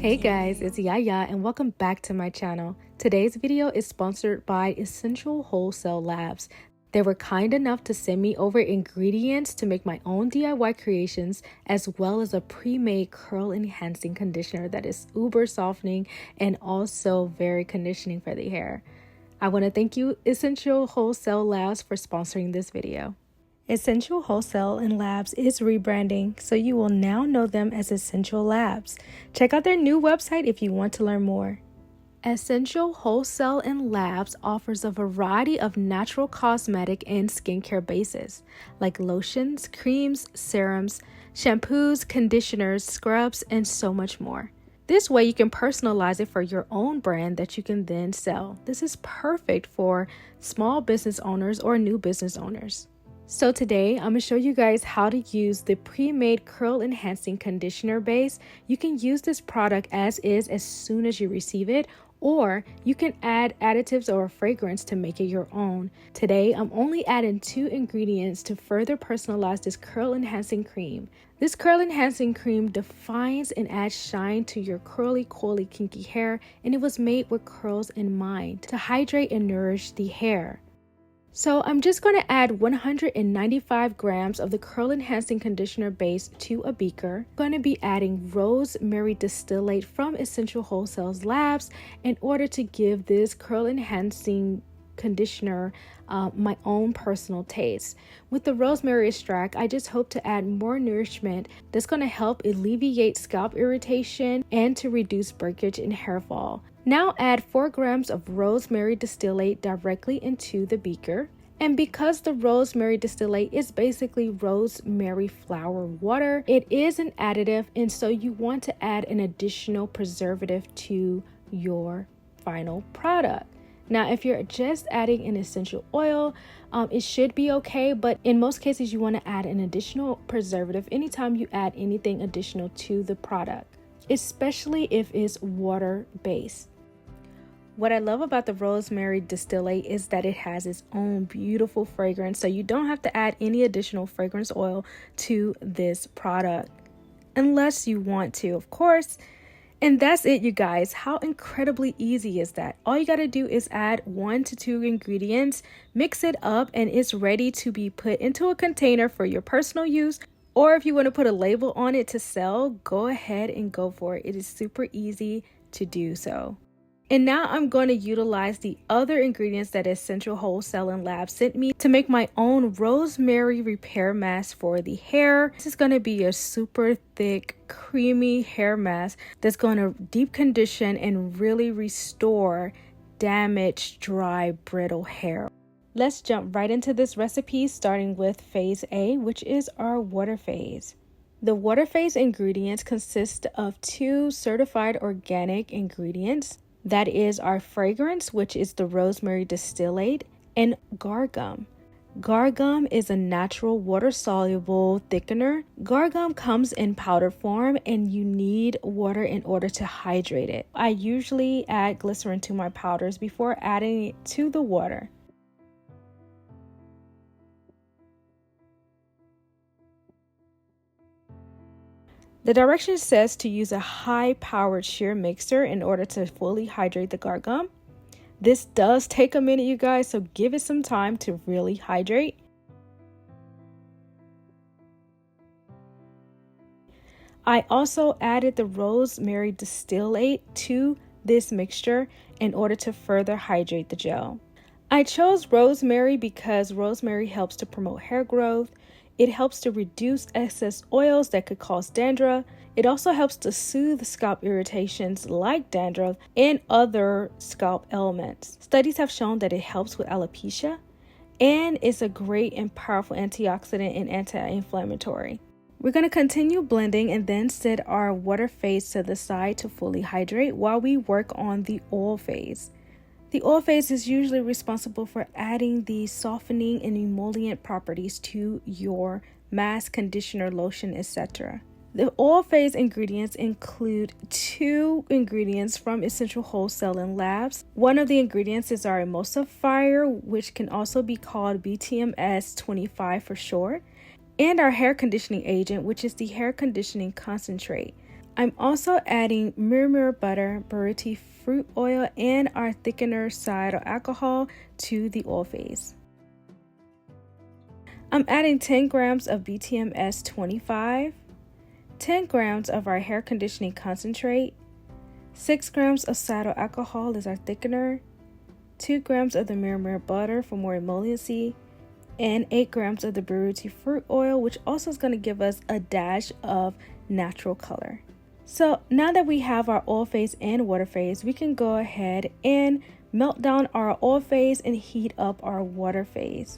Hey guys, it's Yaya and welcome back to my channel. Today's video is sponsored by Essential Wholesale Labs. They were kind enough to send me over ingredients to make my own DIY creations, as well as a pre-made curl enhancing conditioner that is uber softening and also very conditioning for the hair. I want to thank you, Essential Wholesale Labs, for sponsoring this video. Essential Wholesale and Labs is rebranding, so you will now know them as Essential Labs. Check out their new website if you want to learn more. Essential Wholesale and Labs offers a variety of natural cosmetic and skincare bases, like lotions, creams, serums, shampoos, conditioners, scrubs, and so much more. This way you can personalize it for your own brand that you can then sell. This is perfect for small business owners or new business owners. So today, I'm going to show you guys how to use the pre-made curl enhancing conditioner base. You can use this product as is as soon as you receive it, or you can add additives or a fragrance to make it your own. Today, I'm only adding 2 ingredients to further personalize this curl enhancing cream. This curl enhancing cream defines and adds shine to your curly, coily, kinky hair, and it was made with curls in mind to hydrate and nourish the hair. So I'm just going to add 195 grams of the curl enhancing conditioner base to a beaker. I'm going to be adding Rosemary Distillate from Essential Wholesale Labs in order to give this curl enhancing conditioner my own personal taste. With the rosemary extract, I just hope to add more nourishment that's going to help alleviate scalp irritation and to reduce breakage and hair fall. Now add 4 grams of rosemary distillate directly into the beaker. And because the rosemary distillate is basically rosemary flower water, it is an additive, and so you want to add an additional preservative to your final product. Now, if you're just adding an essential oil, it should be okay, but in most cases you want to add an additional preservative anytime you add anything additional to the product, especially if it's water-based. What I love about the rosemary distillate is that it has its own beautiful fragrance, so you don't have to add any additional fragrance oil to this product, unless you want to, of course. And that's it, you guys. How incredibly easy is that? All you got to do is add 1 to 2 ingredients, mix it up, and it's ready to be put into a container for your personal use. Or if you want to put a label on it to sell, go ahead and go for it. It is super easy to do so. And now I'm going to utilize the other ingredients that Essential Wholesale and Labs sent me to make my own rosemary repair mask for the hair. This is going to be a super thick, creamy hair mask that's going to deep condition and really restore damaged, dry, brittle hair. Let's jump right into this recipe, starting with phase A, which is our water phase. The water phase ingredients consist of 2 certified organic ingredients. That is our fragrance, which is the rosemary distillate, and Guar Gum. Guar Gum is a natural water-soluble thickener. Guar Gum comes in powder form and you need water in order to hydrate it. I usually add glycerin to my powders before adding it to the water. The direction says to use a high-powered shear mixer in order to fully hydrate the Guar Gum. This does take a minute, you guys, so give it some time to really hydrate. I also added the rosemary distillate to this mixture in order to further hydrate the gel. I chose rosemary because rosemary helps to promote hair growth. It helps to reduce excess oils that could cause dandruff. It also helps to soothe scalp irritations like dandruff and other scalp ailments. Studies have shown that it helps with alopecia and is a great and powerful antioxidant and anti-inflammatory. We're going to continue blending and then set our water phase to the side to fully hydrate while we work on the oil phase. The oil phase is usually responsible for adding the softening and emollient properties to your mask, conditioner, lotion, etc. The oil phase ingredients include 2 ingredients from Essential Wholesale and Labs. One of the ingredients is our emulsifier, which can also be called BTMS 25 for short, and our hair conditioning agent, which is the hair conditioning concentrate. I'm also adding Murumuru Butter, Buriti Fruit oil, and our thickener Cetyl Alcohol to the oil phase. I'm adding 10 grams of BTMS 25, 10 grams of our hair conditioning concentrate, 6 grams of Cetyl Alcohol as our thickener, 2 grams of the Murumuru Butter for more emolliency, and 8 grams of the Buriti Fruit oil, which also is going to give us a dash of natural color. So now that we have our oil phase and water phase, we can go ahead and melt down our oil phase and heat up our water phase.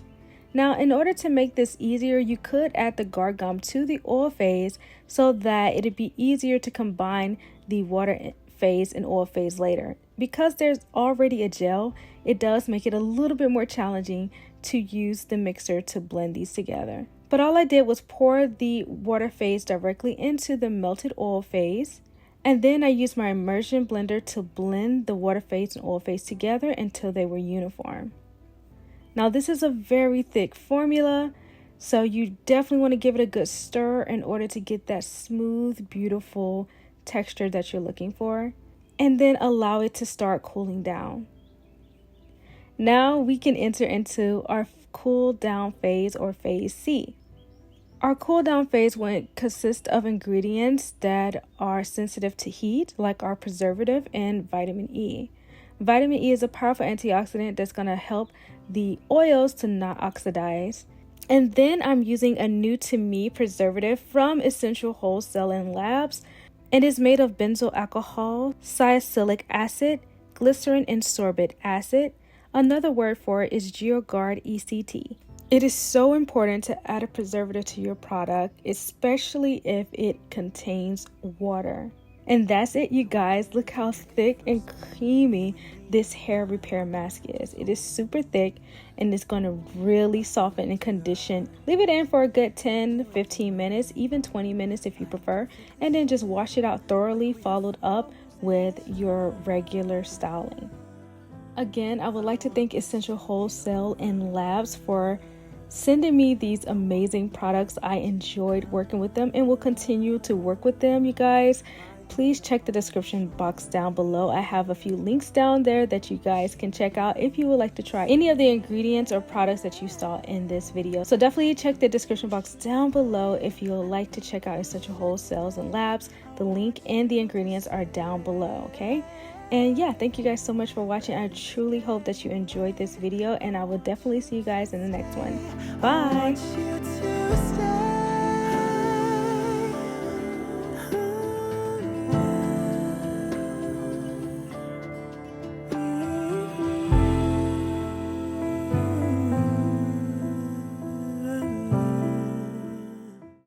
Now, in order to make this easier, you could add the Guar Gum to the oil phase so that it'd be easier to combine the water phase and oil phase later. Because there's already a gel, it does make it a little bit more challenging to use the mixer to blend these together. But all I did was pour the water phase directly into the melted oil phase, and then I used my immersion blender to blend the water phase and oil phase together until they were uniform. Now this is a very thick formula, so you definitely want to give it a good stir in order to get that smooth, beautiful texture that you're looking for, and then allow it to start cooling down. Now we can enter into our cool down phase, or phase C. Our cool down phase will consist of ingredients that are sensitive to heat, like our preservative and vitamin E. Vitamin E is a powerful antioxidant that's going to help the oils to not oxidize. And then I'm using a new to me preservative from Essential Wholesale and Labs, and is made of benzyl alcohol, salicylic acid, glycerin, and sorbic acid. Another word for it is GEOGARD ECT. It is so important to add a preservative to your product, especially if it contains water. And that's it, you guys. Look how thick and creamy this hair repair mask is. It is super thick and it's going to really soften and condition. Leave it in for a good 10-15 minutes, even 20 minutes if you prefer, and then just wash it out thoroughly, followed up with your regular styling. Again, I would like to thank Essential Wholesale and Labs for sending me these amazing products. I enjoyed working with them and will continue to work with them, you guys. Please check the description box down below. I have a few links down there that you guys can check out if you would like to try any of the ingredients or products that you saw in this video. So definitely check the description box down below if you would like to check out Essential Wholesale and Labs. The link and the ingredients are down below, okay? And yeah, thank you guys so much for watching. I truly hope that you enjoyed this video, and I will definitely see you guys in the next one. Bye!